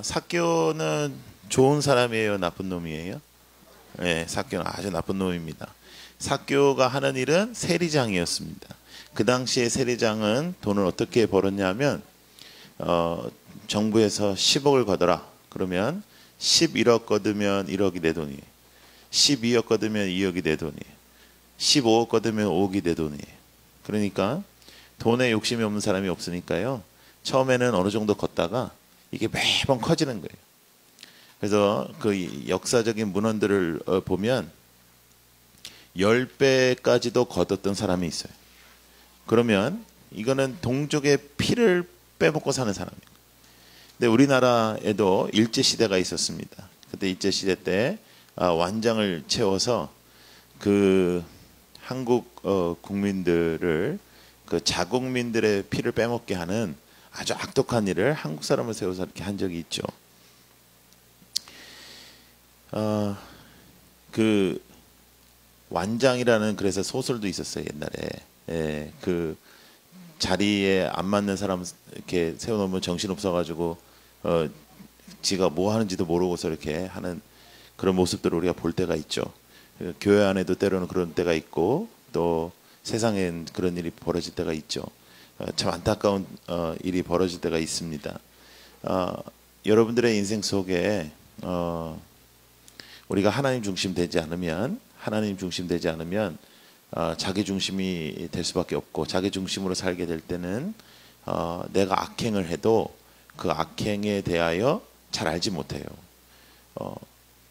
삭개오는 좋은 사람이에요, 나쁜 놈이에요? 네, 삭개오는 아주 나쁜 놈입니다. 삭개오가 하는 일은 세리장이었습니다. 그 당시에 세리장은 돈을 어떻게 벌었냐면 정부에서 10억을 거둬라. 그러면 11억 거두면 1억이 내 돈이에요. 12억 거두면 2억이 내 돈이에요. 15억 거두면 5억이 내 돈이에요. 그러니까 돈에 욕심이 없는 사람이 없으니까요. 처음에는 어느 정도 걷다가 이게 매번 커지는 거예요. 그래서 그 역사적인 문헌들을 보면 10배까지도 거뒀던 사람이 있어요. 그러면 이거는 동족의 피를 빼먹고 사는 사람이에요. 근데 우리나라에도 일제시대가 있었습니다. 그때 일제시대 때 완장을 채워서 그 한국 국민들을 그 자국민들의 피를 빼먹게 하는 아주 악독한 일을 한국 사람을 세워서 이렇게 한 적이 있죠. 그 완장이라는 그래서 소설도 있었어요, 옛날에. 예, 그 자리에 안 맞는 사람 이렇게 세워놓으면 정신 없어가지고 지가 뭐 하는지도 모르고서 이렇게 하는 그런 모습들을 우리가 볼 때가 있죠. 교회 안에도 때로는 그런 때가 있고 또 세상엔 그런 일이 벌어질 때가 있죠. 참 안타까운 일이 벌어질 때가 있습니다. 여러분들의 인생 속에 우리가 하나님 중심 되지 않으면 자기 중심이 될 수밖에 없고 자기 중심으로 살게 될 때는 내가 악행을 해도 그 악행에 대하여 잘 알지 못해요.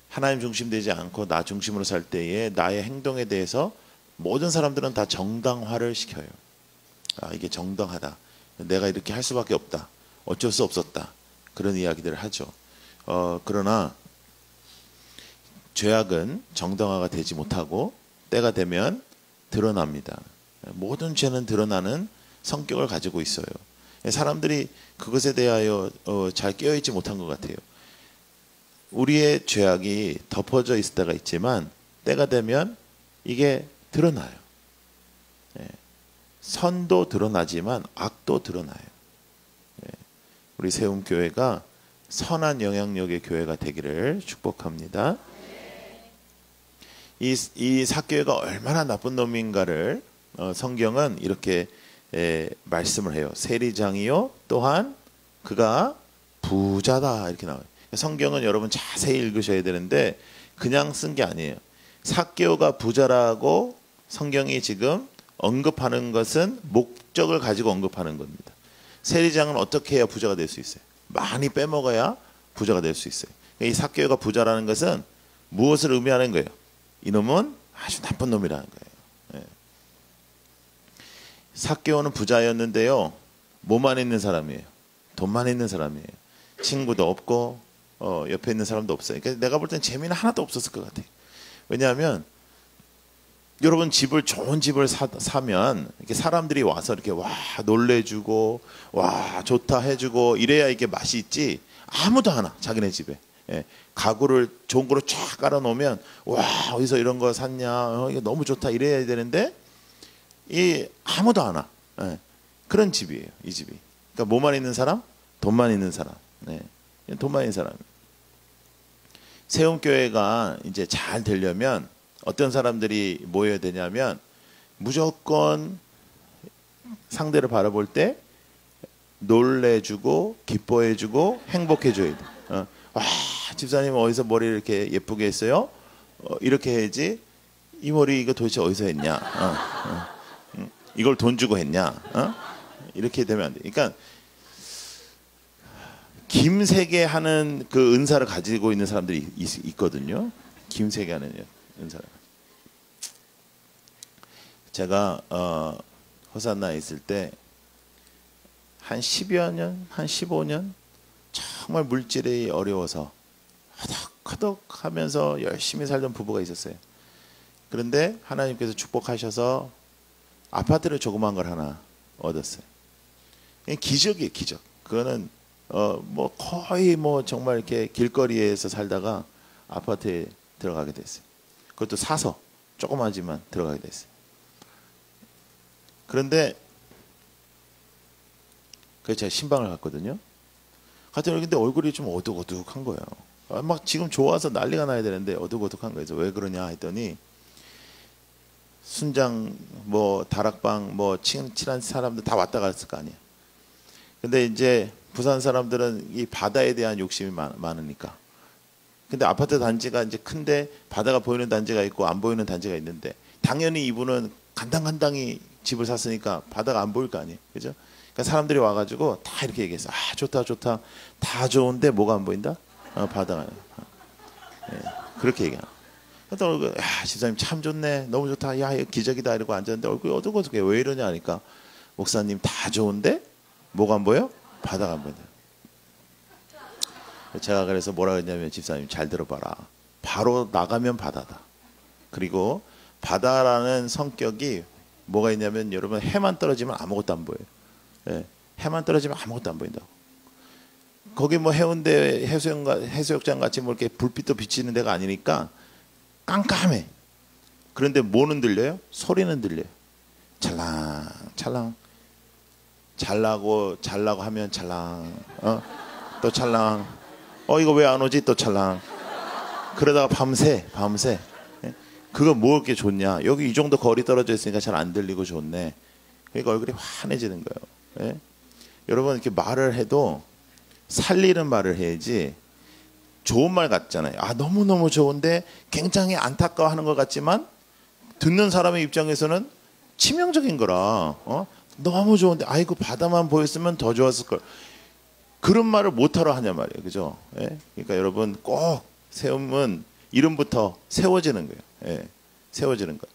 하나님 중심 되지 않고 나 중심으로 살 때에 나의 행동에 대해서 모든 사람들은 다 정당화를 시켜요. 이게 정당하다. 내가 이렇게 할 수밖에 없다. 어쩔 수 없었다. 그런 이야기들을 하죠. 그러나 죄악은 정당화가 되지 못하고 때가 되면 드러납니다. 모든 죄는 드러나는 성격을 가지고 있어요. 사람들이 그것에 대하여 잘 깨어있지 못한 것 같아요. 우리의 죄악이 덮어져 있을 때가 있지만 때가 되면 이게 드러나요. 선도 드러나지만 악도 드러나요. 우리 세움교회가 선한 영향력의 교회가 되기를 축복합니다. 이 삭개오가 얼마나 나쁜 놈인가를 성경은 이렇게 말씀을 해요. 세리장이요 또한 그가 부자다 이렇게 나와요. 성경은 여러분 자세히 읽으셔야 되는데 그냥 쓴 게 아니에요. 삭개오가 부자라고 성경이 지금 언급하는 것은 목적을 가지고 언급하는 겁니다. 세리장은 어떻게 해야 부자가 될 수 있어요? 많이 빼먹어야 부자가 될 수 있어요. 이 삭개오가 부자라는 것은 무엇을 의미하는 거예요? 이놈은 아주 나쁜 놈이라는 거예요. 삭개오는 부자였는데요. 뭐만 있는 사람이에요? 돈만 있는 사람이에요. 친구도 없고 옆에 있는 사람도 없어요. 그러니까 내가 볼 땐 재미는 하나도 없었을 것 같아요. 왜냐하면 여러분 좋은 집을 사면 이렇게 사람들이 와서 이렇게 와 놀래주고 와 좋다 해주고 이래야 이게 맛이 있지 아무도 안 와 자기네 집에. 가구를 좋은 거로 쫙 깔아놓으면 와 어디서 이런 거 샀냐 이게 너무 좋다 이래야 되는데 이 아무도 안 와. 그런 집이에요 이 집이. 그러니까 뭐만 있는 사람? 돈만 있는 사람. 돈만 있는 사람. 세움교회가 이제 잘 되려면 어떤 사람들이 모여야 되냐면 무조건 상대를 바라볼 때 놀래주고 기뻐해주고 행복해줘야 돼. 와 집사님 어디서 머리를 이렇게 예쁘게 했어요? 이렇게 해야지. 이 머리 이거 도대체 어디서 했냐? 이걸 돈 주고 했냐? 이렇게 되면 안 돼. 그러니까 김세계 하는 그 은사를 가지고 있는 사람들이 있거든요. 김세계 하는 은사를. 제가 호산나에 있을 때 한 10여 년, 한 15년 정말 물질이 어려워서 허덕허덕 하면서 열심히 살던 부부가 있었어요. 그런데 하나님께서 축복하셔서 아파트를 조그만 걸 하나 얻었어요. 기적이에요, 기적. 그거는 뭐 거의 뭐 정말 이렇게 길거리에서 살다가 아파트에 들어가게 됐어요. 그것도 사서 조그마지만 들어가게 됐어요. 그런데 그래서 제가 신방을 갔거든요. 갔더니 근데 얼굴이 좀 어둑어둑한 거예요. 막 지금 좋아서 난리가 나야 되는데 어둑어둑한 거예요. 그래서 왜 그러냐 했더니 순장 뭐 다락방 뭐 친한 사람들 다 왔다 갔을 거 아니에요. 근데 이제 부산 사람들은 이 바다에 대한 욕심이 많으니까. 근데 아파트 단지가 이제 큰데 바다가 보이는 단지가 있고 안 보이는 단지가 있는데 당연히 이분은 간당간당히 집을 샀으니까 바다가 안 보일 거 아니에요. 그죠? 그러니까 사람들이 와가지고 다 이렇게 얘기했어. 아, 좋다, 좋다. 다 좋은데 뭐가 안 보인다? 바다가. 예, 그렇게 얘기하는. 그래서 얼굴, 야, 집사님 참 좋네. 너무 좋다. 야, 이거 기적이다. 이러고 앉았는데 얼굴이 어둑어둑해. 왜 이러냐 하니까 목사님 다 좋은데 뭐가 안 보여? 바다가 안 보인다. 제가 그래서 뭐라 그랬냐면 집사님 잘 들어봐라. 바로 나가면 바다다. 그리고 바다라는 성격이 뭐가 있냐면 여러분 해만 떨어지면 아무것도 안 보여요. 예, 해만 떨어지면 아무것도 안 보인다고. 거기 뭐 해운대 해수욕장 같이 뭐 이렇게 불빛도 비치는 데가 아니니까 깜깜해. 그런데 뭐는 들려요? 소리는 들려요. 찰랑 찰랑. 잘라고 하면 찰랑. 또 찰랑. 이거 왜 안 오지? 또 찰랑. 그러다가 밤새. 예? 그거 뭐 이렇게 좋냐? 여기 이 정도 거리 떨어져 있으니까 잘 안 들리고 좋네. 그러니까 얼굴이 환해지는 거예요. 예? 여러분 이렇게 말을 해도 살리는 말을 해야지 좋은 말 같잖아요. 아, 너무너무 좋은데 굉장히 안타까워하는 것 같지만 듣는 사람의 입장에서는 치명적인 거라. 너무 좋은데 아이고 바다만 보였으면 더 좋았을 걸. 그런 말을 못하러 하냐 말이에요. 그죠? 예? 그러니까 여러분 꼭 세움은 이름부터 세워지는 거예요. 예? 세워지는 거.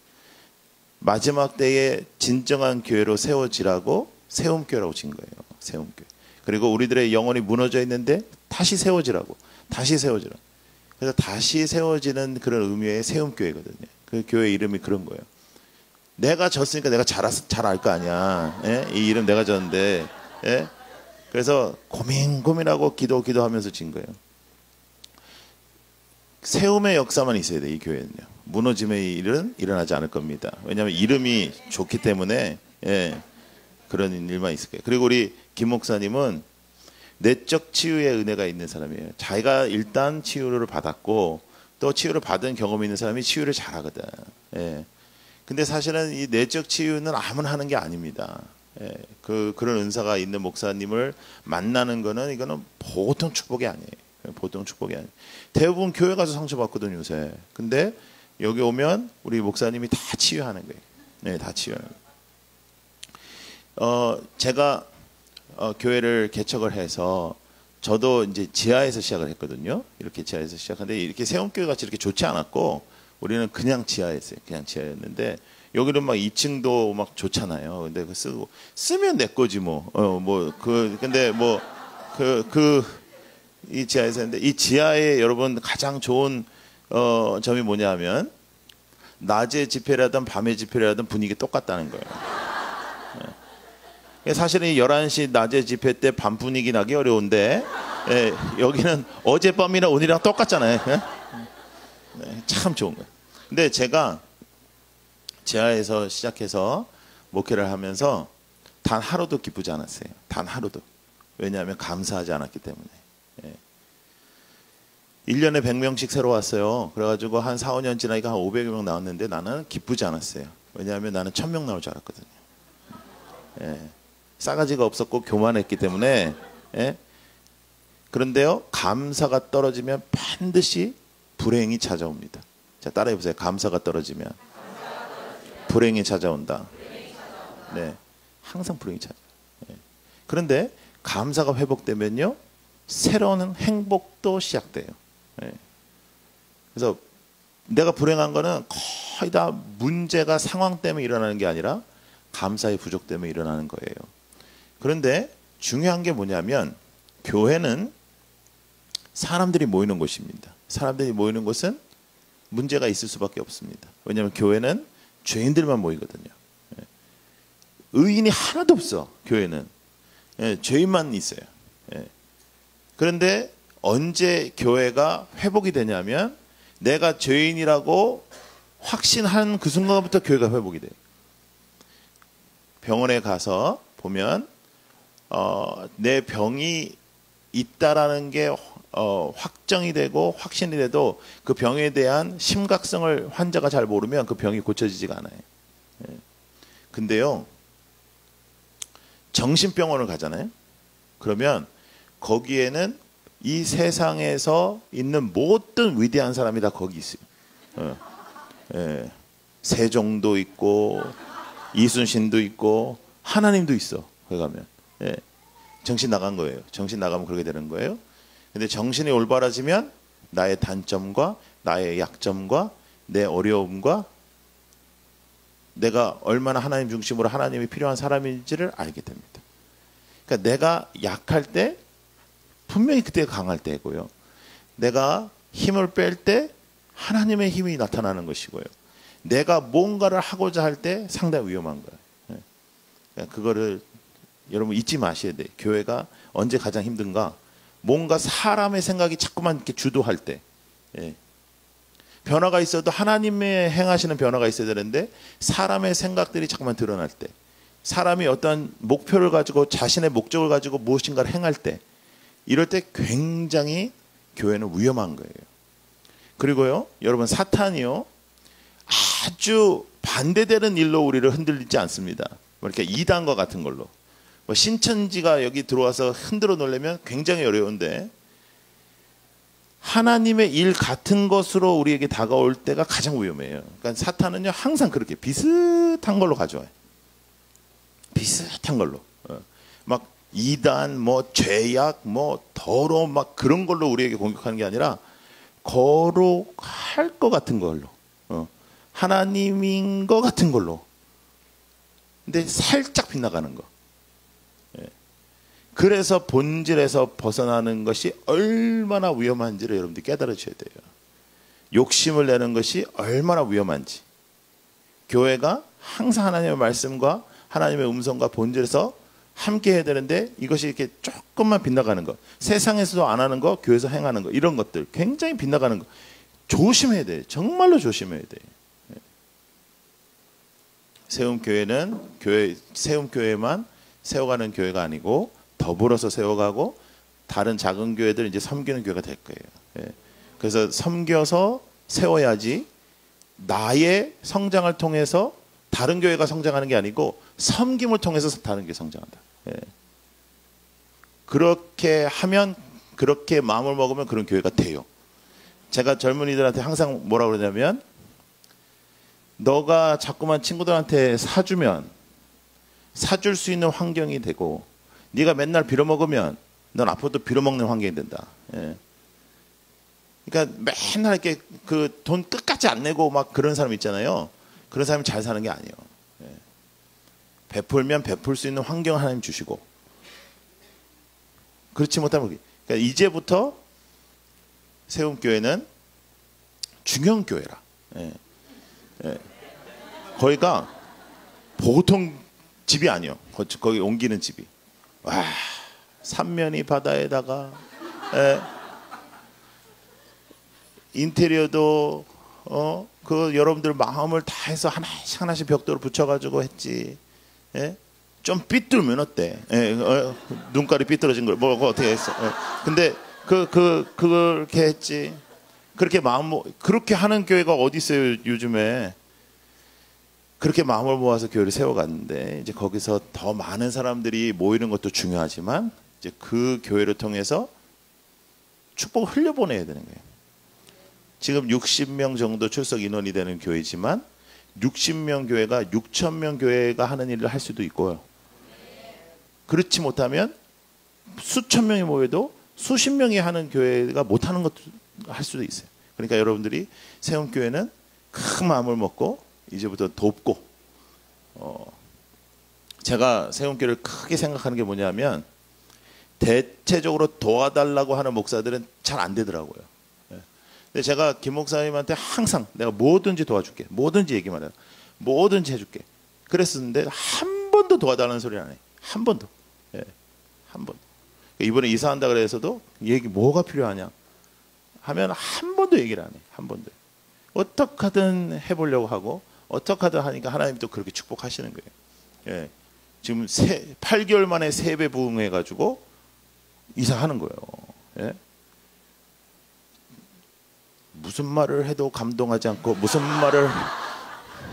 마지막 때에 진정한 교회로 세워지라고 세움교회라고 진 거예요. 세움교회. 그리고 우리들의 영혼이 무너져 있는데 다시 세워지라고. 다시 세워지라. 그래서 다시 세워지는 그런 의미의 세움교회거든요. 그 교회 이름이 그런 거예요. 내가 졌으니까 내가 잘 알 거 아니야. 예? 이 이름 내가 졌는데. 예? 그래서 고민하고 기도하면서 진 거예요. 세움의 역사만 있어야 돼, 이 교회는요. 무너짐의 일은 일어나지 않을 겁니다. 왜냐하면 이름이 좋기 때문에. 예, 그런 일만 있을 거예요. 그리고 우리 김 목사님은 내적 치유의 은혜가 있는 사람이에요. 자기가 일단 치유를 받았고 또 치유를 받은 경험이 있는 사람이 치유를 잘하거든. 예. 근데 사실은 이 내적 치유는 아무나 하는 게 아닙니다. 예. 그런 은사가 있는 목사님을 만나는 거는 이거는 보통 축복이 아니에요. 보통 축복이 아니에요. 대부분 교회 가서 상처받거든요, 요새. 근데 여기 오면 우리 목사님이 다 치유하는 거예요. 네, 다 치유하는 거예요. 제가 교회를 개척을 해서 저도 이제 지하에서 시작을 했거든요. 이렇게 지하에서 시작하는데 이렇게 세움교회 같이 이렇게 좋지 않았고 우리는 그냥 지하였어요. 그냥 지하였는데 여기는 막 2층도 막 좋잖아요. 근데 그 쓰면 내 거지 뭐. 근데 뭐 이 지하에서 했는데 이 지하에 여러분 가장 좋은 점이 뭐냐면 낮에 집회라든 밤에 집회라든 분위기 똑같다는 거예요. 사실은 11시 낮에 집회 때 밤 분위기 나기 어려운데 여기는 어젯밤이나 오늘이랑 똑같잖아요. 참 좋은 거예요. 근데 제가 지하에서 시작해서 목회를 하면서 단 하루도 기쁘지 않았어요. 단 하루도. 왜냐하면 감사하지 않았기 때문에. 1년에 100명씩 새로 왔어요. 그래가지고 한 4, 5년 지나니까 한 500명 나왔는데 나는 기쁘지 않았어요. 왜냐하면 나는 1000명 나올 줄 알았거든요. 싸가지가 없었고 교만했기 때문에. 그런데요, 감사가 떨어지면 반드시 불행이 찾아옵니다. 자, 따라해보세요. 감사가 떨어지면 불행이 찾아온다. 네, 항상 불행이 찾아요. 그런데 감사가 회복되면요, 새로운 행복도 시작돼요. 그래서 내가 불행한 거는 거의 다 문제가 상황 때문에 일어나는 게 아니라 감사의 부족 때문에 일어나는 거예요. 그런데 중요한 게 뭐냐면 교회는 사람들이 모이는 곳입니다. 사람들이 모이는 곳은 문제가 있을 수밖에 없습니다. 왜냐하면 교회는 죄인들만 모이거든요. 의인이 하나도 없어. 교회는 죄인만 있어요. 그런데 언제 교회가 회복이 되냐면 내가 죄인이라고 확신한 그 순간부터 교회가 회복이 돼요. 병원에 가서 보면 내 병이 있다라는 게 확정이 되고 확신이 돼도 그 병에 대한 심각성을 환자가 잘 모르면 그 병이 고쳐지지가 않아요. 예. 근데요, 정신병원을 가잖아요. 그러면 거기에는 이 세상에서 있는 모든 위대한 사람이 다 거기 있어요. 예. 세종도 있고 이순신도 있고 하나님도 있어. 거기 가면. 예. 정신 나간 거예요. 정신 나가면 그렇게 되는 거예요. 근데 정신이 올바라지면 나의 단점과 나의 약점과 내 어려움과 내가 얼마나 하나님 중심으로 하나님이 필요한 사람인지를 알게 됩니다. 그러니까 내가 약할 때 분명히 그때가 강할 때고요. 내가 힘을 뺄 때 하나님의 힘이 나타나는 것이고요. 내가 뭔가를 하고자 할 때 상당히 위험한 거예요. 그러니까 그거를 여러분 잊지 마셔야 돼요. 교회가 언제 가장 힘든가? 뭔가 사람의 생각이 자꾸만 이렇게 주도할 때. 예. 변화가 있어도 하나님의 행하시는 변화가 있어야 되는데 사람의 생각들이 자꾸만 드러날 때. 사람이 어떤 목표를 가지고 자신의 목적을 가지고 무엇인가를 행할 때. 이럴 때 굉장히 교회는 위험한 거예요. 그리고요, 여러분 사탄이요. 아주 반대되는 일로 우리를 흔들리지 않습니다. 뭐 이렇게 이단과 같은 걸로. 뭐 신천지가 여기 들어와서 흔들어 놓으려면 굉장히 어려운데 하나님의 일 같은 것으로 우리에게 다가올 때가 가장 위험해요. 그러니까 사탄은요 항상 그렇게 비슷한 걸로 가져와요. 비슷한 걸로. 막 이단, 뭐 죄악, 뭐 더러움 막 그런 걸로 우리에게 공격하는 게 아니라 거룩할 것 같은 걸로. 하나님인 것 같은 걸로. 근데 살짝 빗나가는 거. 그래서 본질에서 벗어나는 것이 얼마나 위험한지를 여러분들이 깨달으셔야 돼요. 욕심을 내는 것이 얼마나 위험한지. 교회가 항상 하나님의 말씀과 하나님의 음성과 본질에서 함께 해야 되는데 이것이 이렇게 조금만 빗나가는 것. 세상에서도 안 하는 거, 교회에서 행하는 거. 이런 것들 굉장히 빗나가는 거. 조심해야 돼요. 정말로 조심해야 돼요. 세움교회는 세움교회만 세워가는 교회가 아니고 더불어서 세워가고 다른 작은 교회들 이제 섬기는 교회가 될 거예요. 그래서 섬겨서 세워야지 나의 성장을 통해서 다른 교회가 성장하는 게 아니고 섬김을 통해서 다른 교회가 성장한다. 그렇게 하면 그렇게 마음을 먹으면 그런 교회가 돼요. 제가 젊은이들한테 항상 뭐라 그러냐면 너가 자꾸만 친구들한테 사주면 사줄 수 있는 환경이 되고 네가 맨날 빌어먹으면 넌 앞으로도 빌어먹는 환경이 된다. 그러니까 맨날 이렇게 그 돈 끝까지 안 내고 막 그런 사람 있잖아요. 그런 사람이 잘 사는 게 아니에요. 베풀면 베풀 수 있는 환경을 하나님 주시고 그렇지 못하면 그러니까 이제부터 세움교회는 중형교회라. 거기가 보통 집이 아니요. 거기 옮기는 집이. 와, 삼면이 바다에다가 인테리어도 그 여러분들 마음을 다해서 하나씩 하나씩 벽돌을 붙여가지고 했지. 좀 삐뚤면 어때? 눈깔이 삐뚤어진 걸 뭐 어떻게 했어? 근데 그렇게 했지. 그렇게 그렇게 하는 교회가 어디 있어요 요즘에? 그렇게 마음을 모아서 교회를 세워갔는데 이제 거기서 더 많은 사람들이 모이는 것도 중요하지만 이제 그 교회를 통해서 축복을 흘려보내야 되는 거예요. 지금 60명 정도 출석 인원이 되는 교회지만 60명 교회가 6,000명 교회가 하는 일을 할 수도 있고요. 그렇지 못하면 수천 명이 모여도 수십 명이 하는 교회가 못하는 것도 할 수도 있어요. 그러니까 여러분들이 세움교회는 큰 마음을 먹고 이제부터 돕고 제가 세움교회를 크게 생각하는 게 뭐냐면 대체적으로 도와달라고 하는 목사들은 잘 안 되더라고요. 근데 제가 김 목사님한테 항상 내가 뭐든지 도와줄게. 뭐든지 얘기만 해요. 뭐든지 해줄게. 그랬었는데 한 번도 도와달라는 소리를 안 해요. 한 번도. 한 번도. 이번에 이사한다 그래서도 얘기 뭐가 필요하냐 하면 한 번도 얘기를 안 해요. 한 번도. 어떻게 하든 해보려고 하고 어떻게 하든 하니까 하나님이 또 그렇게 축복하시는 거예요. 지금 8개월 만에 3배 부흥해가지고 이상하는 거예요. 예? 무슨 말을 해도 감동하지 않고 무슨 말을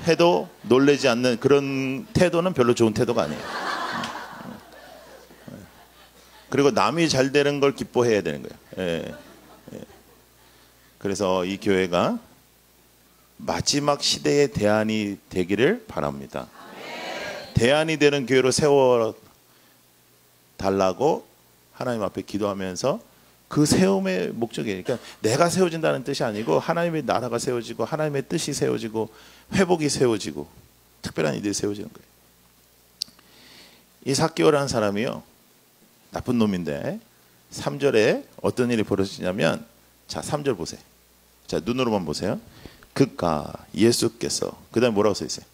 해도 놀라지 않는 그런 태도는 별로 좋은 태도가 아니에요. 그리고 남이 잘 되는 걸 기뻐해야 되는 거예요. 예. 예. 그래서 이 교회가 마지막 시대의 대안이 되기를 바랍니다. 대안이 되는 교회로 세워 달라고 하나님 앞에 기도하면서 그 세움의 목적이에요. 그러니까 내가 세워진다는 뜻이 아니고 하나님의 나라가 세워지고 하나님의 뜻이 세워지고 회복이 세워지고 특별한 일들이 세워지는 거예요. 이 삭개오라는 사람이요, 나쁜 놈인데 3절에 어떤 일이 벌어지냐면, 자 3절 보세요. 자 눈으로만 보세요. 그가 예수께서, 그 다음에 뭐라고 써 있어요?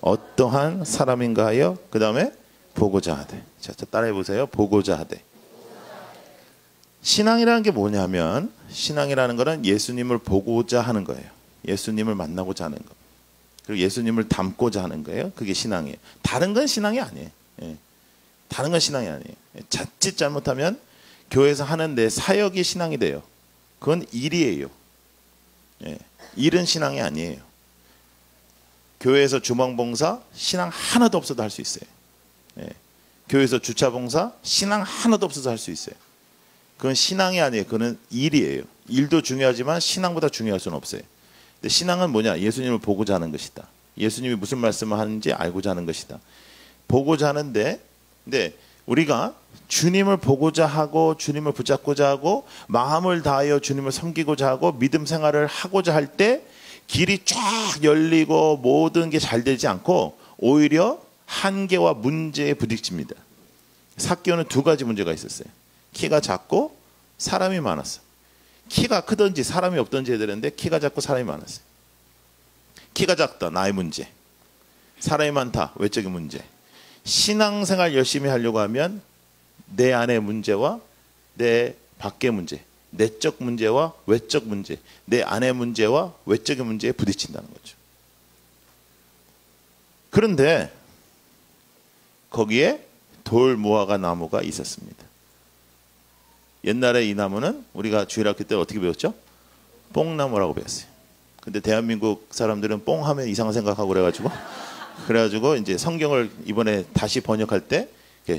어떠한 사람인가 하여, 그 다음에 보고자 하되. 자 따라해 보세요. 보고자 하되. 신앙이라는 게 뭐냐면, 신앙이라는 거는 예수님을 보고자 하는 거예요. 예수님을 만나고자 하는 거. 그리고 예수님을 닮고자 하는 거예요. 그게 신앙이에요. 다른 건 신앙이 아니에요. 예. 다른 건 신앙이 아니에요. 자칫 잘못하면 교회에서 하는 내 사역이 신앙이 돼요. 그건 일이에요. 예. 일은 신앙이 아니에요. 교회에서 주방봉사 신앙 하나도 없어도 할 수 있어요. 예. 교회에서 주차봉사 신앙 하나도 없어도 할 수 있어요. 그건 신앙이 아니에요. 그건 일이에요. 일도 중요하지만 신앙보다 중요할 수는 없어요. 근데 신앙은 뭐냐? 예수님을 보고자 하는 것이다. 예수님이 무슨 말씀을 하는지 알고자 하는 것이다. 보고자 하는데, 근데 우리가 주님을 보고자 하고 주님을 붙잡고자 하고 마음을 다하여 주님을 섬기고자 하고 믿음 생활을 하고자 할 때 길이 쫙 열리고 모든 게 잘 되지 않고 오히려 한계와 문제에 부딪힙니다. 삭개오는 두 가지 문제가 있었어요. 키가 작고 사람이 많았어. 키가 크든지 사람이 없든지 해야 되는데 키가 작고 사람이 많았어요. 키가 작다, 나의 문제. 사람이 많다, 외적인 문제. 신앙생활 열심히 하려고 하면 내 안의 문제와 내 밖의 문제, 내적 문제와 외적 문제, 내 안의 문제와 외적인 문제에 부딪힌다는 거죠. 그런데 거기에 돌무화과 나무가 있었습니다. 옛날에 이 나무는 우리가 주일학교 때 어떻게 배웠죠? 뽕나무라고 배웠어요. 근데 대한민국 사람들은 뽕 하면 이상한 생각하고 그래가지고 이제 성경을 이번에 다시 번역할 때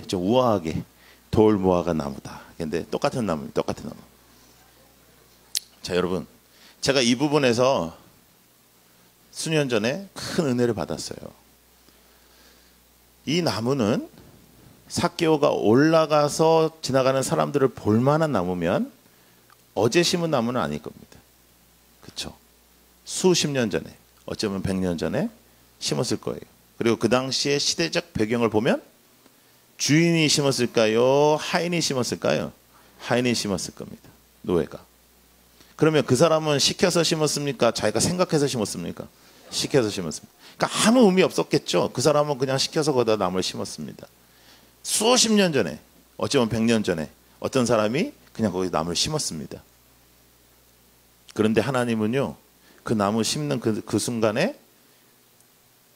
좀 우아하게 돌무화과 나무다. 근데 똑같은 나무. 자 여러분, 제가 이 부분에서 수년 전에 큰 은혜를 받았어요. 이 나무는 삭개오가 올라가서 지나가는 사람들을 볼 만한 나무면 어제 심은 나무는 아닐 겁니다. 그렇죠? 수십 년 전에, 어쩌면 100년 전에 심었을 거예요. 그리고 그 당시의 시대적 배경을 보면 주인이 심었을까요? 하인이 심었을까요? 하인이 심었을 겁니다. 노예가. 그러면 그 사람은 시켜서 심었습니까? 자기가 생각해서 심었습니까? 시켜서 심었습니다. 그러니까 아무 의미 없었겠죠. 그 사람은 그냥 시켜서 거기다 나무를 심었습니다. 수십 년 전에, 어쩌면 100년 전에 어떤 사람이 그냥 거기 나무를 심었습니다. 그런데 하나님은요, 그 나무 심는 그 순간에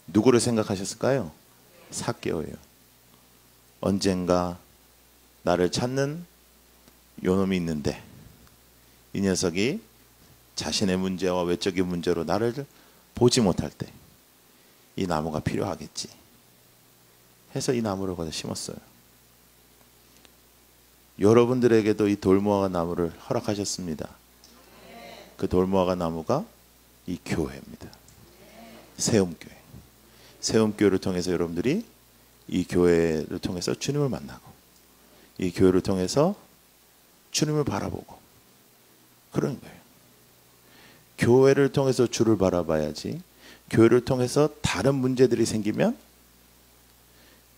누구를 생각하셨을까요? 삭개오예요. 언젠가 나를 찾는 요놈이 있는데 이 녀석이 자신의 문제와 외적인 문제로 나를 보지 못할 때 이 나무가 필요하겠지 해서 이 나무를 거기다 심었어요. 여러분들에게도 이 돌무화과 나무를 허락하셨습니다. 그 돌무화과 나무가 이 교회입니다. 세움교회. 세움교회를 통해서 여러분들이 이 교회를 통해서 주님을 만나고 이 교회를 통해서 주님을 바라보고 그런 거예요. 교회를 통해서 주를 바라봐야지. 교회를 통해서 다른 문제들이 생기면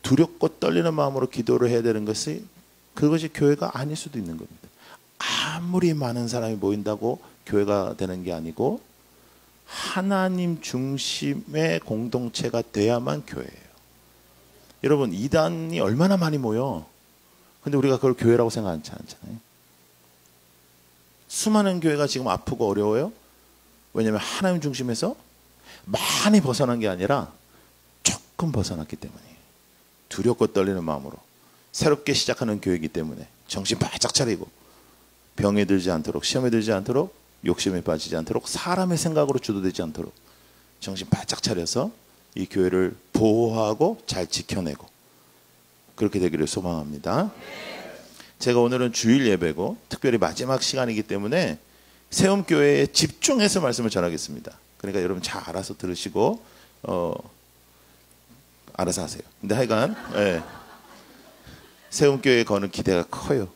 두렵고 떨리는 마음으로 기도를 해야 되는 것이, 그것이 교회가 아닐 수도 있는 겁니다. 아무리 많은 사람이 모인다고 교회가 되는 게 아니고 하나님 중심의 공동체가 돼야만 교회예요. 여러분, 이단이 얼마나 많이 모여. 근데 우리가 그걸 교회라고 생각하지 않잖아요. 수많은 교회가 지금 아프고 어려워요. 왜냐하면 하나님 중심에서 많이 벗어난 게 아니라 조금 벗어났기 때문이에요. 두렵고 떨리는 마음으로 새롭게 시작하는 교회이기 때문에 정신 바짝 차리고 병에 들지 않도록, 시험에 들지 않도록, 욕심에 빠지지 않도록, 사람의 생각으로 주도되지 않도록 정신 바짝 차려서 이 교회를 보호하고 잘 지켜내고 그렇게 되기를 소망합니다. 제가 오늘은 주일 예배고 특별히 마지막 시간이기 때문에 세움교회에 집중해서 말씀을 전하겠습니다. 그러니까 여러분 잘 알아서 들으시고 알아서 하세요. 근데 하여간 세움교회에 거는 기대가 커요.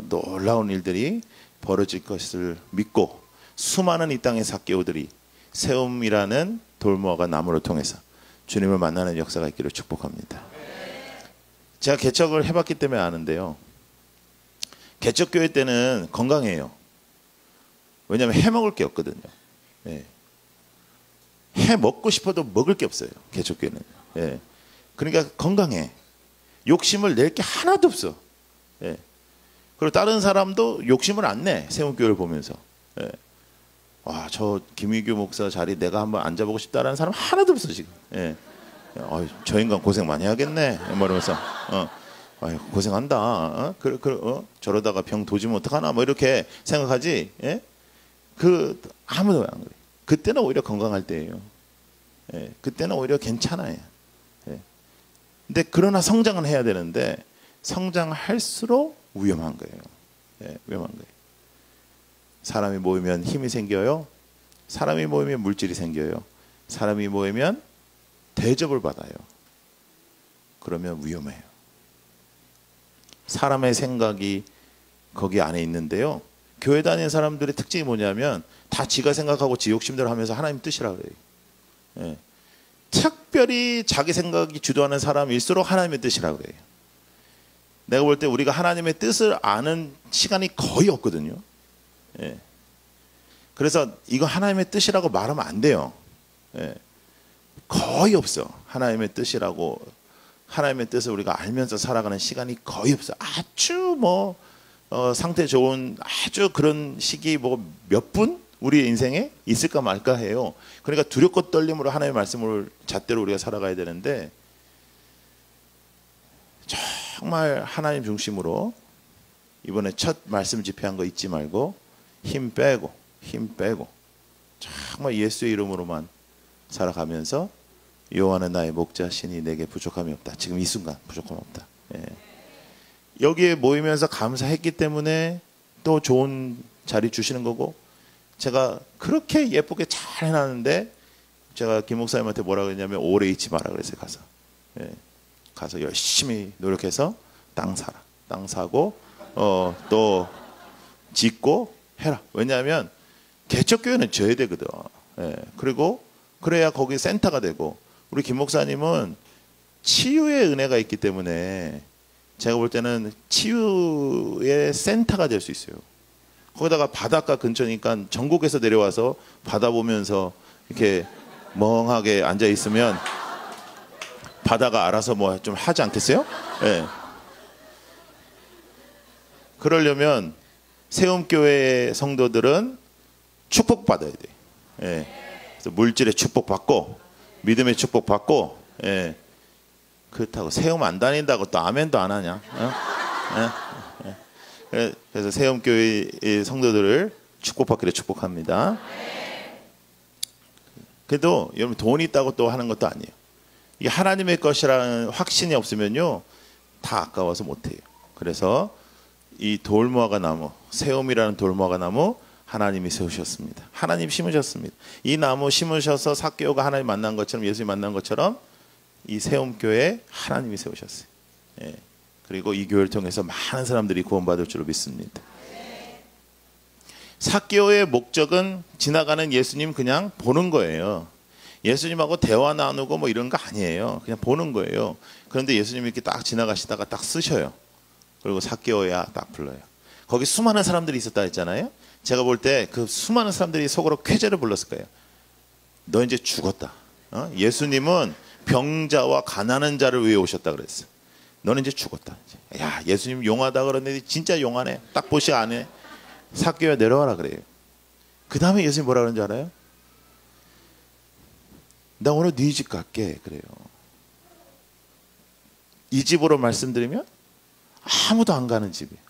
놀라운 일들이 벌어질 것을 믿고 수많은 이 땅의 삭개오들이 세움이라는 돌무화과 나무를 통해서 주님을 만나는 역사가 있기를 축복합니다. 제가 개척을 해봤기 때문에 아는데요. 개척교회 때는 건강해요. 왜냐하면 해먹을 게 없거든요. 해먹고 싶어도 먹을 게 없어요. 개척교회는. 그러니까 건강해. 욕심을 낼 게 하나도 없어. 그리고 다른 사람도 욕심을 안 내. 세움교회를 보면서. 와, 저 김희규 목사 자리 내가 한번 앉아보고 싶다라는 사람 하나도 없어 지금. 저 인간 고생 많이 하겠네. 뭐 이러면서 고생한다. 저러다가 병 도지면 어떡하나 뭐 이렇게 생각하지. 아무도 안 그래. 그때는 오히려 건강할 때예요. 그때는 오히려 괜찮아요. 근데 그러나 성장은 해야 되는데 성장할수록 위험한 거예요. 위험한 거예요. 사람이 모이면 힘이 생겨요. 사람이 모이면 물질이 생겨요. 사람이 모이면 대접을 받아요. 그러면 위험해요. 사람의 생각이 거기 안에 있는데요. 교회 다니는 사람들의 특징이 뭐냐면 다 지가 생각하고 지 욕심대로 하면서 하나님 뜻이라 그래요. 특별히 자기 생각이 주도하는 사람일수록 하나님의 뜻이라 그래요. 내가 볼 때 우리가 하나님의 뜻을 아는 시간이 거의 없거든요. 그래서 이거 하나님의 뜻이라고 말하면 안 돼요. 거의 없어. 하나님의 뜻이라고 하나님의 뜻을 우리가 알면서 살아가는 시간이 거의 없어. 아주 상태 좋은 아주 그런 시기 몇 분 우리의 인생에 있을까 말까 해요. 그러니까 두렵고 떨림으로 하나님의 말씀을 잣대로 우리가 살아가야 되는데 정말 하나님 중심으로 이번에 첫 말씀 집회한 거 잊지 말고 힘 빼고 정말 예수의 이름으로만 살아가면서 여호와는 나의 목자시니 내게 부족함이 없다. 지금 이 순간 부족함 없다. 여기에 모이면서 감사했기 때문에 또 좋은 자리 주시는 거고 제가 그렇게 예쁘게 잘 해놨는데 제가 김 목사님한테 뭐라 그랬냐면 오래 있지 마라 그랬어요. 가서 열심히 노력해서 땅 사라. 땅 사고 또 짓고 해라. 왜냐하면 개척교회는 져야 되거든. 그리고 그래야 거기 센터가 되고 우리 김 목사님은 치유의 은혜가 있기 때문에 제가 볼 때는 치유의 센터가 될 수 있어요. 거기다가 바닷가 근처니까 전국에서 내려와서 바다 보면서 이렇게 멍하게 앉아 있으면 바다가 알아서 뭐 좀 하지 않겠어요? 그러려면 세움교회 성도들은 축복받아야 돼. 그래서 물질의 축복받고 믿음의 축복받고 그렇다고 세움 안 다닌다고 또 아멘도 안 하냐? 그래서 세움교회 성도들을 축복받기를 축복합니다. 그래도 여러분 돈이 있다고 또 하는 것도 아니에요. 이게 하나님의 것이라는 확신이 없으면요 다 아까워서 못해요. 그래서 이 돌무화과 나무, 세움이라는 돌무화과 나무 하나님이 세우셨습니다. 하나님 심으셨습니다. 이 나무 심으셔서 삭개오가 하나님 만난 것처럼 예수님 만난 것처럼 이 세움교회 하나님이 세우셨어요. 그리고 이 교회를 통해서 많은 사람들이 구원받을 줄로 믿습니다. 삭개오의 목적은 지나가는 예수님 그냥 보는 거예요. 예수님하고 대화 나누고 뭐 이런 거 아니에요. 그냥 보는 거예요. 그런데 예수님이 이렇게 딱 지나가시다가 딱 쓰셔요. 그리고 삭개오야 딱 불러요. 거기 수많은 사람들이 있었다 했잖아요. 제가 볼 때 그 수많은 사람들이 속으로 쾌재를 불렀을 거예요. 너 이제 죽었다. 예수님은 병자와 가난한 자를 위해 오셨다 그랬어. 너는 이제 죽었다. 야, 예수님 용하다 그러는데 진짜 용하네. 딱 보시 안 해. 삭개오야 내려와라 그래요. 그 다음에 예수님 뭐라 그러는지 알아요? 나 오늘 네 집 갈게 그래요. 이 집으로 말씀드리면 아무도 안 가는 집이에요.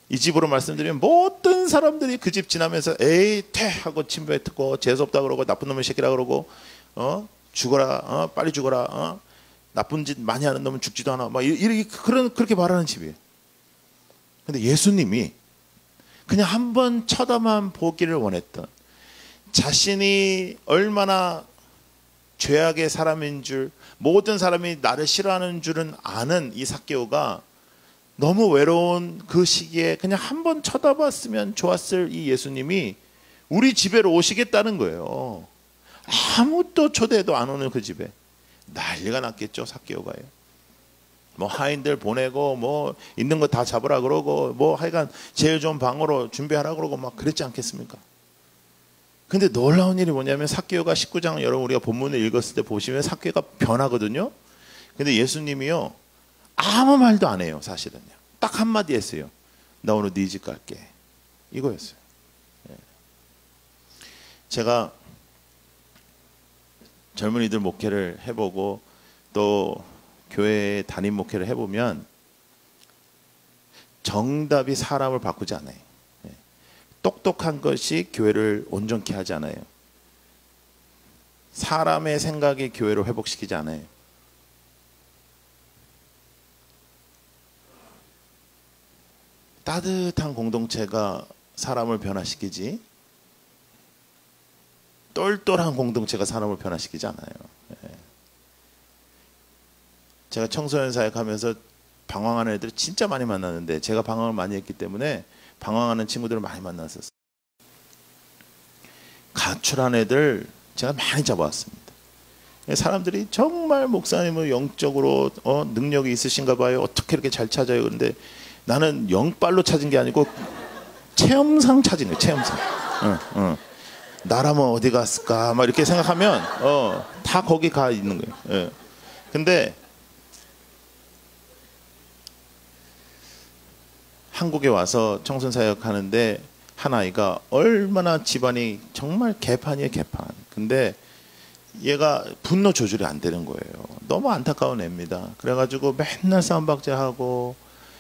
이 집으로 말씀드리면 모든 사람들이 그 집 지나면서 에이 퇴 하고 침 뱉고 재수없다 그러고 나쁜 놈의 새끼라 그러고 죽어라 빨리 죽어라 나쁜 짓 많이 하는 놈은 죽지도 않아 막 이렇게 그렇게 말하는 집이에요. 근데 예수님이 그냥 한번 쳐다만 보기를 원했던, 자신이 얼마나 죄악의 사람인 줄, 모든 사람이 나를 싫어하는 줄은 아는 이 삭개오가 너무 외로운 그 시기에 그냥 한번 쳐다봤으면 좋았을 이 예수님이 우리 집에로 오시겠다는 거예요. 아무도 초대해도 안 오는 그 집에 난리가 났겠죠. 삭개오가요. 뭐 하인들 보내고 뭐 있는 거 다 잡으라 그러고 뭐 하여간 제일 좋은 방으로 준비하라 그러고 막 그랬지 않겠습니까? 근데 놀라운 일이 뭐냐면 삭개오가 19장 여러분 우리가 본문을 읽었을 때 보시면 삭개오가 변하거든요. 근데 예수님이요 아무 말도 안 해요. 사실은요. 딱 한마디 했어요. 나 오늘 네 집 갈게. 이거였어요. 제가 젊은이들 목회를 해보고 또 교회 담임 목회를 해보면 정답이 사람을 바꾸지 않아요. 똑똑한 것이 교회를 온전케 하지 않아요. 사람의 생각이 교회를 회복시키지 않아요. 따뜻한 공동체가 사람을 변화시키지 똘똘한 공동체가 사람을 변화시키지 않아요. 제가 청소년 사역하면서 방황하는 애들을 진짜 많이 만났는데 제가 방황을 많이 했기 때문에 방황하는 친구들을 많이 만났었어요. 가출한 애들 제가 많이 잡아왔습니다. 사람들이 정말 목사님은 영적으로 능력이 있으신가 봐요. 어떻게 이렇게 잘 찾아요. 그런데 나는 영빨로 찾은 게 아니고 체험상 찾은 거예요. 체험상. 나라면 어디 갔을까 막 이렇게 생각하면 다 거기 가 있는 거예요. 근데 한국에 와서 청소년 사역 하는데 한 아이가 얼마나 집안이 정말 개판이에요. 개판. 근데 얘가 분노 조절이 안 되는 거예요. 너무 안타까운 애입니다. 그래가지고 맨날 싸움박질하고,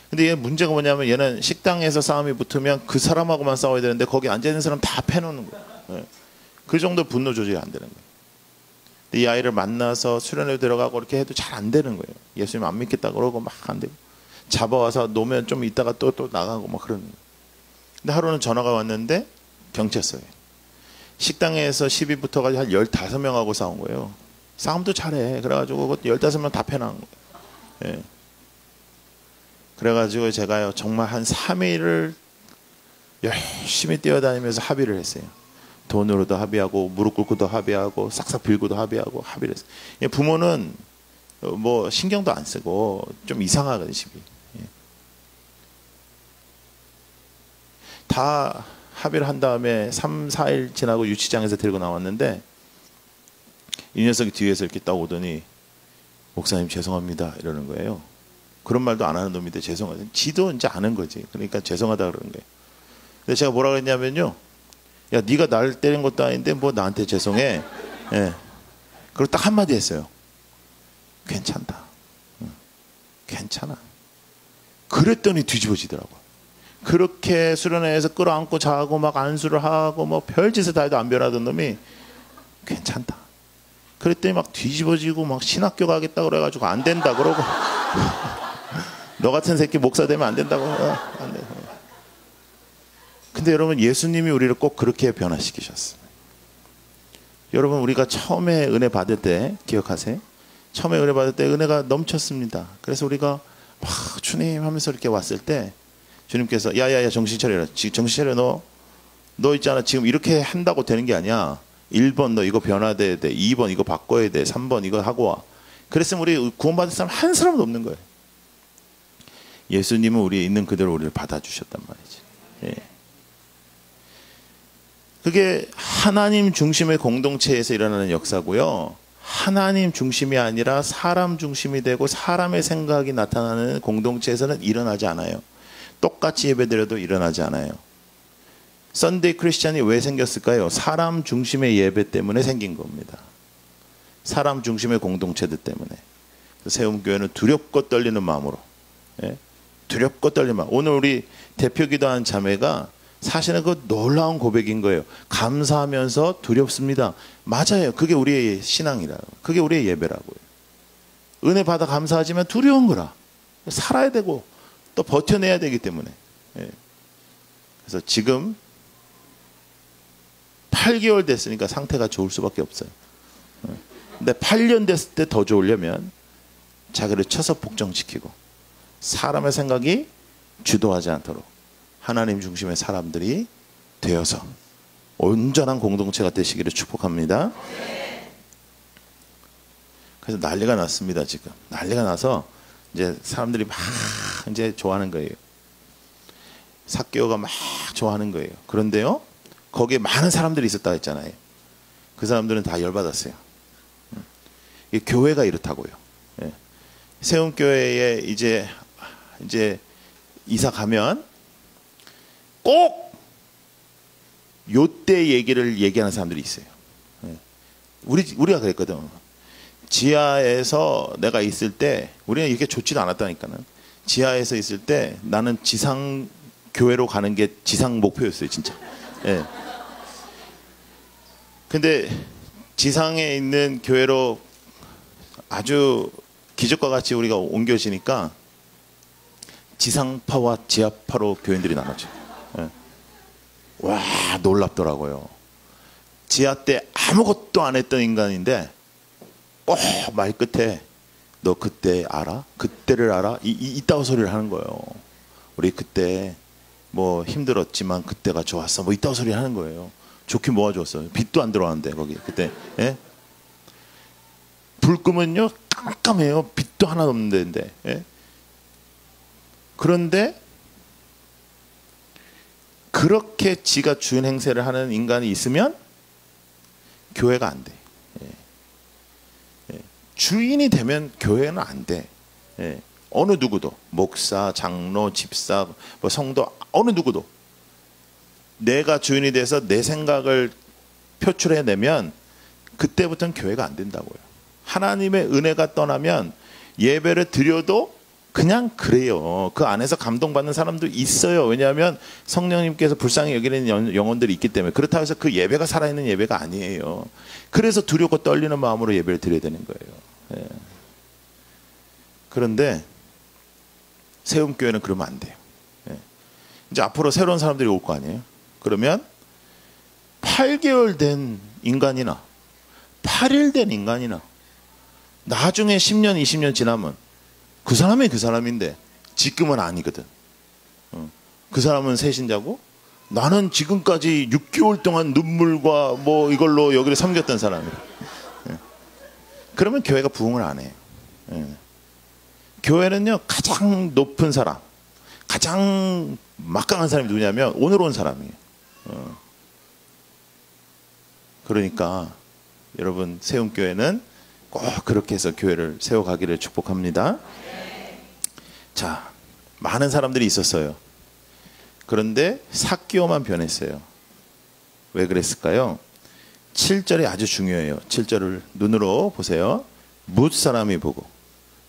근데 얘 문제가 뭐냐면 얘는 식당에서 싸움이 붙으면 그 사람하고만 싸워야 되는데 거기 앉아있는 사람 다 패놓는 거예요. 그 정도 분노 조절이 안 되는 거예요. 근데 이 아이를 만나서 수련회 들어가고 이렇게 해도 잘 안 되는 거예요. 예수님 안 믿겠다 그러고 막 안 되고, 잡아와서 놓으면 좀 있다가 또 나가고 막 그러는 거예요. 근데 하루는 전화가 왔는데 경찰서에 식당에서 시비 붙어가지고 한 15명하고 싸운 거예요. 싸움도 잘해. 그래가지고 15명 다 패나간 거예요. 예. 그래가지고 제가요 정말 한 3일을 열심히 뛰어다니면서 합의를 했어요. 돈으로도 합의하고 무릎 꿇고도 합의하고 싹싹 빌고도 합의하고 합의를 했어요. 예, 부모는 뭐 신경도 안 쓰고 좀 이상하거든요. 집이. 예. 다 합의를 한 다음에 3, 4일 지나고 유치장에서 데리고 나왔는데 이 녀석이 뒤에서 이렇게 딱 오더니 목사님 죄송합니다 이러는 거예요. 그런 말도 안 하는 놈인데 죄송하다. 지도 이제 아는 거지. 그러니까 죄송하다 그러는 거예요. 근데 제가 뭐라고 했냐면요. 야, 네가 날 때린 것도 아닌데 뭐 나한테 죄송해. 예. 그리고 딱 한마디 했어요. 괜찮다. 괜찮아. 그랬더니 뒤집어지더라고. 그렇게 수련회에서 끌어안고 자고 막 안수를 하고 뭐 별짓을 다 해도 안 변하던 놈이 괜찮다. 그랬더니 막 뒤집어지고 막 신학교 가겠다 그래가지고 안 된다 그러고 너 같은 새끼 목사 되면 안 된다고. 안 돼. 근데 여러분 예수님이 우리를 꼭 그렇게 변화시키셨어요. 여러분 우리가 처음에 은혜 받을 때 기억하세요? 처음에 은혜 받을 때 은혜가 넘쳤습니다. 그래서 우리가 막 주님 하면서 이렇게 왔을 때 주님께서 야야야 정신 차려라. 정신 차려. 너 있잖아. 지금 이렇게 한다고 되는 게 아니야. 1번 너 이거 변화돼야 돼. 2번 이거 바꿔야 돼. 3번 이거 하고 와. 그랬으면 우리 구원받을 사람 한 사람도 없는 거예요. 예수님은 우리 있는 그대로 우리를 받아주셨단 말이지. 예. 그게 하나님 중심의 공동체에서 일어나는 역사고요. 하나님 중심이 아니라 사람 중심이 되고 사람의 생각이 나타나는 공동체에서는 일어나지 않아요. 똑같이 예배드려도 일어나지 않아요. 썬데이 크리스찬이 왜 생겼을까요? 사람 중심의 예배 때문에 생긴 겁니다. 사람 중심의 공동체들 때문에. 세움교회는 두렵고 떨리는 마음으로, 예? 두렵고 떨림만. 오늘 우리 대표 기도한 자매가 사실은 그 놀라운 고백인 거예요. 감사하면서 두렵습니다. 맞아요. 그게 우리의 신앙이라고. 그게 우리의 예배라고요. 은혜 받아 감사하지만 두려운 거라. 살아야 되고 또 버텨내야 되기 때문에. 예. 그래서 지금 8개월 됐으니까 상태가 좋을 수밖에 없어요. 근데 8년 됐을 때 더 좋으려면 자기를 쳐서 복종시키고 사람의 생각이 주도하지 않도록 하나님 중심의 사람들이 되어서 온전한 공동체가 되시기를 축복합니다. 그래서 난리가 났습니다. 지금 난리가 나서 이제 사람들이 막 이제 좋아하는 거예요. 삭개오가 막 좋아하는 거예요. 그런데요, 거기에 많은 사람들이 있었다 했잖아요. 그 사람들은 다 열받았어요. 이 교회가 이렇다고요. 예. 세움교회에 이제 이사 가면 꼭 요때 얘기를 얘기하는 사람들이 있어요. 예. 우리가 그랬거든. 지하에서 내가 있을 때 우리는 이렇게 좋지도 않았다니까는. 지하에서 있을 때 나는 지상 교회로 가는 게 지상 목표였어요, 진짜. 예. 근데 지상에 있는 교회로 아주 기적과 같이 우리가 옮겨지니까 지상파와 지하파로 교인들이 나눠져. 예. 와, 놀랍더라고요. 지하 때 아무것도 안 했던 인간인데 꼭 말 끝에 너 그때 알아? 그때를 알아? 이따위 소리를 하는 거예요. 우리 그때 뭐 힘들었지만 그때가 좋았어. 뭐 이따위 소리 하는 거예요. 좋긴 뭐가 좋았어요. 빛도 안 들어왔는데 거기 그때. 예? 불 끄면요 깜깜해요. 빛도 하나도 없는 데인데. 예? 그런데 그렇게 지가 주인 행세를 하는 인간이 있으면 교회가 안 돼. 예. 예. 주인이 되면 교회는 안 돼. 예. 어느 누구도 목사, 장로, 집사, 뭐 성도 어느 누구도 내가 주인이 돼서 내 생각을 표출해내면 그때부터는 교회가 안 된다고요. 하나님의 은혜가 떠나면 예배를 드려도 그냥 그래요. 그 안에서 감동받는 사람도 있어요. 왜냐하면 성령님께서 불쌍히 여기는 영혼들이 있기 때문에. 그렇다고 해서 그 예배가 살아있는 예배가 아니에요. 그래서 두렵고 떨리는 마음으로 예배를 드려야 되는 거예요. 예. 그런데 세움교회는 그러면 안 돼요. 예. 이제 앞으로 새로운 사람들이 올 거 아니에요. 그러면 8개월 된 인간이나 8일 된 인간이나 나중에 10년, 20년 지나면 그 사람이 그 사람인데 지금은 아니거든. 그 사람은 새신자고 나는 지금까지 6개월 동안 눈물과 뭐 이걸로 여기를 섬겼던 사람이야. 예. 그러면 교회가 부흥을 안 해요. 예. 교회는요 가장 높은 사람, 가장 막강한 사람이 누구냐면 오늘 온 사람이에요. 그러니까 여러분 세움교회는 꼭 그렇게 해서 교회를 세워가기를 축복합니다. 자, 많은 사람들이 있었어요. 그런데 삭개오만 변했어요. 왜 그랬을까요? 7절이 아주 중요해요. 7절을 눈으로 보세요. 뭇 사람이 보고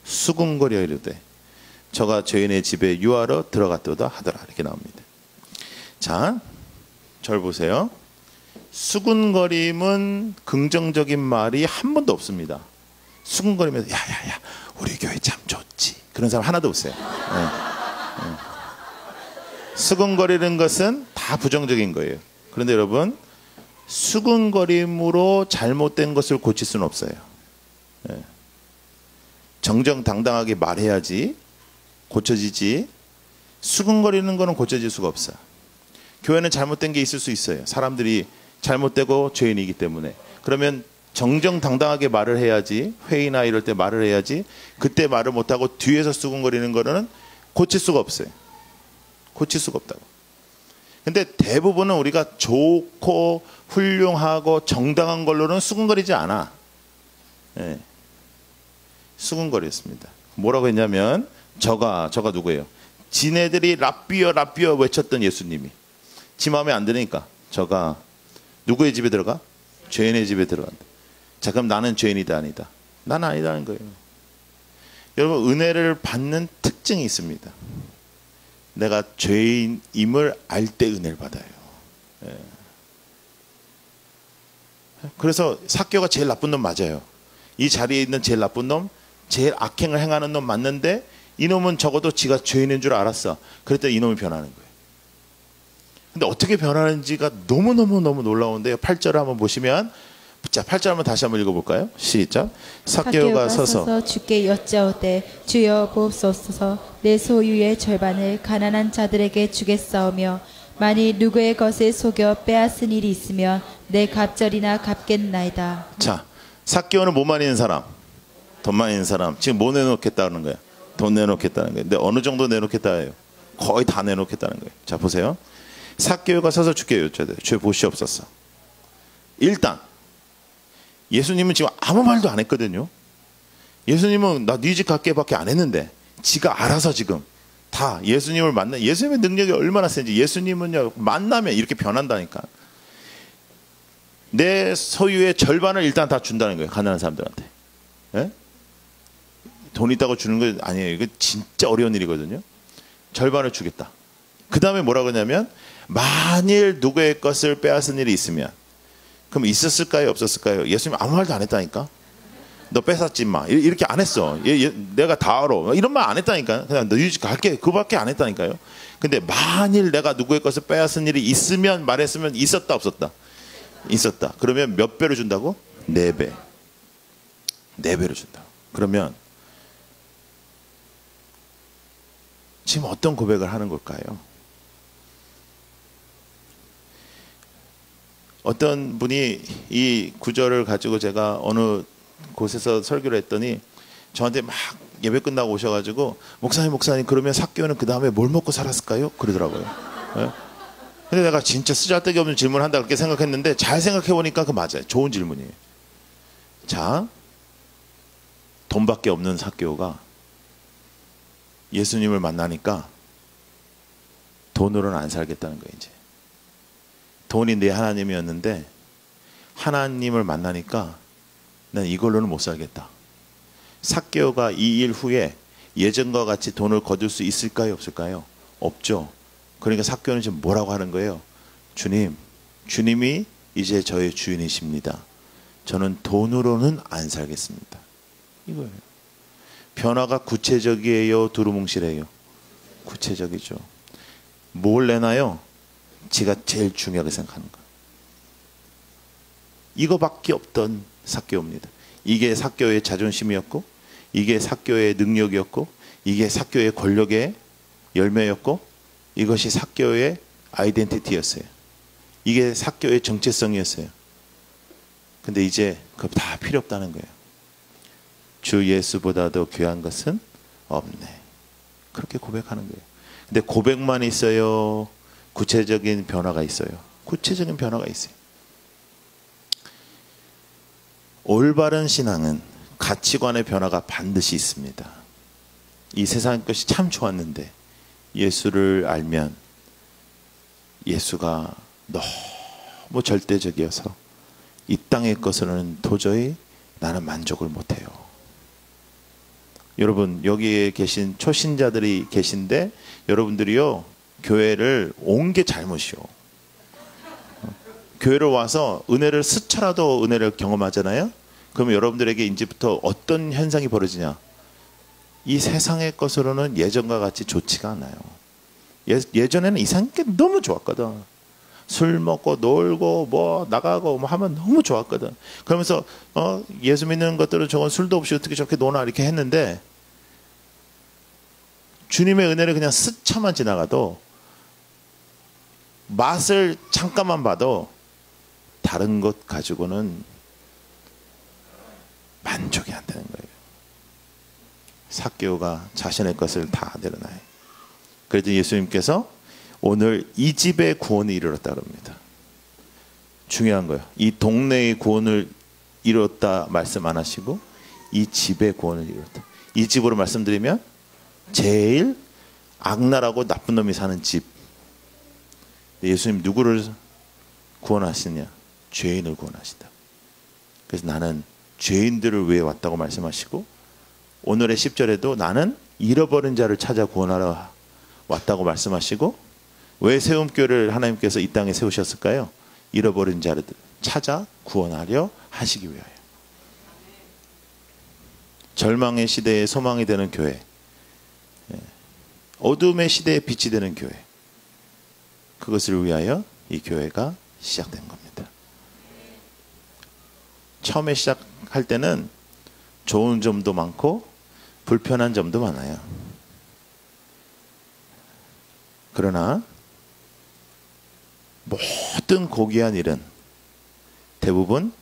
수군거려 이르되 저가 죄인의 집에 유하러 들어갔도다 하더라. 이렇게 나옵니다. 자, 절 보세요. 수군거림은 긍정적인 말이 한 번도 없습니다. 수군거리면서 야야야 우리 교회 참 좋지. 그런 사람 하나도 없어요. 네. 네. 수군거리는 것은 다 부정적인 거예요. 그런데 여러분 수군거림으로 잘못된 것을 고칠 수는 없어요. 네. 정정당당하게 말해야지 고쳐지지. 수군거리는 거는 고쳐질 수가 없어요. 교회는 잘못된 게 있을 수 있어요. 사람들이 잘못되고 죄인이기 때문에. 그러면 정정당당하게 말을 해야지. 회의나 이럴 때 말을 해야지. 그때 말을 못하고 뒤에서 수군거리는 거는 고칠 수가 없어요. 고칠 수가 없다고. 근데 대부분은 우리가 좋고 훌륭하고 정당한 걸로는 수군거리지 않아. 네. 수군거렸습니다. 뭐라고 했냐면 저가 누구예요? 지네들이 랍비어 외쳤던 예수님이 지 마음에 안 드니까 저가 누구의 집에 들어가? 죄인의 집에 들어간다. 자, 그럼 나는 죄인이다 아니다? 나는 아니다는 거예요. 여러분 은혜를 받는 특징이 있습니다. 내가 죄인임을 알 때 은혜를 받아요. 예. 그래서 삭개오가 제일 나쁜 놈 맞아요. 이 자리에 있는 제일 나쁜 놈, 제일 악행을 행하는 놈 맞는데 이놈은 적어도 지가 죄인인 줄 알았어. 그랬더니 이놈이 변하는 거예요. 근데 어떻게 변하는지가 너무너무 놀라운데요. 8절을 한번 보시면, 자, 8절 한번 다시 한번 읽어볼까요? 시작. 삭개오가 서서 주께 여짜오되 주여 보옵소서. 내 소유의 절반을 가난한 자들에게 주겠사오며 만일 누구의 것을 속여 빼앗은 일이 있으면 내 갑절이나 갚겠나이다. 자, 삭개오는 뭐만 있는 사람? 돈만 있는 사람. 지금 뭐 내놓겠다는 거야? 돈 내놓겠다는 거예요. 근데 어느 정도 내놓겠다 해요? 거의 다 내놓겠다는 거예요. 자, 보세요. 삭개오가 서서 주께 여짜오되 주여 보시옵소서. 일단 예수님은 지금 아무 말도 안 했거든요. 예수님은 나 네 집 갈게 밖에 안 했는데 지가 알아서 지금 다 예수님을 만나, 예수님의 능력이 얼마나 센지, 예수님은요 만나면 이렇게 변한다니까. 내 소유의 절반을 일단 다 준다는 거예요. 가난한 사람들한테. 예? 돈 있다고 주는 거 아니에요. 이거 진짜 어려운 일이거든요. 절반을 주겠다. 그 다음에 뭐라고 하냐면 만일 누구의 것을 빼앗은 일이 있으면, 그럼 있었을까요? 없었을까요? 예수님 아무 말도 안 했다니까. 너 뺏었지 마. 이렇게 안 했어. 내가 다 알아. 이런 말 안 했다니까. 그냥 너희 집 갈게. 그거밖에 안 했다니까요. 근데 만일 내가 누구의 것을 빼앗은 일이 있으면 말했으면 있었다 없었다? 있었다. 그러면 몇 배로 준다고? 4배. 4배로 준다. 그러면 지금 어떤 고백을 하는 걸까요? 어떤 분이 이 구절을 가지고 제가 어느 곳에서 설교를 했더니 저한테 막 예배 끝나고 오셔가지고 목사님 그러면 삭개오는 그 다음에 뭘 먹고 살았을까요? 그러더라고요. 네? 근데 내가 진짜 쓰잘데기 없는 질문을 한다 그렇게 생각했는데 잘 생각해 보니까 그 맞아요. 좋은 질문이에요. 자, 돈밖에 없는 삭개오가 예수님을 만나니까 돈으로는 안 살겠다는 거예요. 이제 돈이 내 하나님이었는데 하나님을 만나니까 난 이걸로는 못 살겠다. 삭개오가 이 일 후에 예전과 같이 돈을 거둘 수 있을까요? 없을까요? 없죠. 그러니까 삭개오는 지금 뭐라고 하는 거예요? 주님이 이제 저의 주인이십니다. 저는 돈으로는 안 살겠습니다. 이거예요. 변화가 구체적이에요? 두루뭉실해요? 구체적이죠. 뭘 내나요? 지가 제일 중요하게 생각하는 거. 이거밖에 없던 삭개오입니다. 이게 삭개오의 자존심이었고, 이게 삭개오의 능력이었고, 이게 삭개오의 권력의 열매였고, 이것이 삭개오의 아이덴티티였어요. 이게 삭개오의 정체성이었어요. 근데 이제 그거 다 필요 없다는 거예요. 주 예수보다도 귀한 것은 없네. 그렇게 고백하는 거예요. 근데 고백만 있어요? 구체적인 변화가 있어요? 구체적인 변화가 있어요. 올바른 신앙은 가치관의 변화가 반드시 있습니다. 이 세상 것이 참 좋았는데 예수를 알면 예수가 너무 절대적이어서 이 땅의 것으로는 도저히 나는 만족을 못해요. 여러분, 여기에 계신 초신자들이 계신데 여러분들이요, 교회를 온 게 잘못이요. 교회를 와서 은혜를 스쳐라도 은혜를 경험하잖아요. 그러면 여러분들에게 이제부터 어떤 현상이 벌어지냐? 이 세상의 것으로는 예전과 같이 좋지가 않아요. 예전에는 이상한 게 너무 좋았거든. 술 먹고 놀고 뭐 나가고 뭐 하면 너무 좋았거든. 그러면서 예수 믿는 것들은 저건 술도 없이 어떻게 저렇게 노나 이렇게 했는데, 주님의 은혜를 그냥 스쳐만 지나가도, 맛을 잠깐만 봐도 다른 것 가지고는 만족이 안 되는 거예요. 삭개오가 자신의 것을 다 내려놔요. 그래도 예수님께서 오늘 이 집의 구원을 이루었다 그럽니다. 중요한 거예요. 이 동네의 구원을 이루었다 말씀 안 하시고 이 집의 구원을 이루었다. 이 집으로 말씀드리면 제일 악랄하고 나쁜 놈이 사는 집. 예수님 누구를 구원하시냐? 죄인을 구원하신다. 그래서 나는 죄인들을 위해 왔다고 말씀하시고, 오늘의 10절에도 나는 잃어버린 자를 찾아 구원하러 왔다고 말씀하시고, 왜 세움교회를 하나님께서 이 땅에 세우셨을까요? 잃어버린 자를 찾아 구원하려 하시기 위하여. 절망의 시대에 소망이 되는 교회, 어둠의 시대에 빛이 되는 교회, 그것을 위하여 이 교회가 시작된 겁니다. 처음에 시작할 때는 좋은 점도 많고 불편한 점도 많아요. 그러나 모든 고귀한 일은 대부분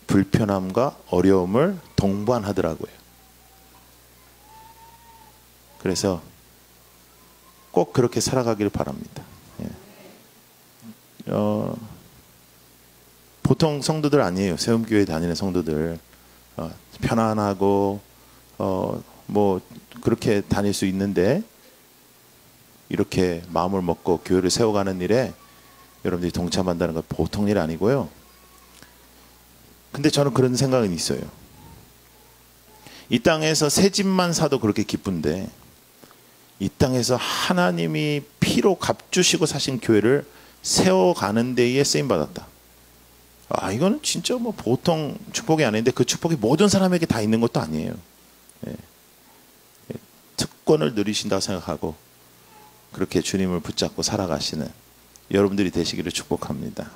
불편함과 어려움을 동반하더라고요. 그래서 꼭 그렇게 살아가기를 바랍니다. 보통 성도들 아니에요. 세움교회 다니는 성도들. 편안하고 뭐 그렇게 다닐 수 있는데, 이렇게 마음을 먹고 교회를 세워가는 일에 여러분들이 동참한다는 건 보통 일 아니고요. 근데 저는 그런 생각은 있어요. 이 땅에서 새 집만 사도 그렇게 기쁜데, 이 땅에서 하나님이 피로 값주시고 사신 교회를 세워가는 데에 쓰임받았다. 이거는 진짜 뭐 보통 축복이 아닌데, 그 축복이 모든 사람에게 다 있는 것도 아니에요. 특권을 누리신다고 생각하고 그렇게 주님을 붙잡고 살아가시는 여러분들이 되시기를 축복합니다.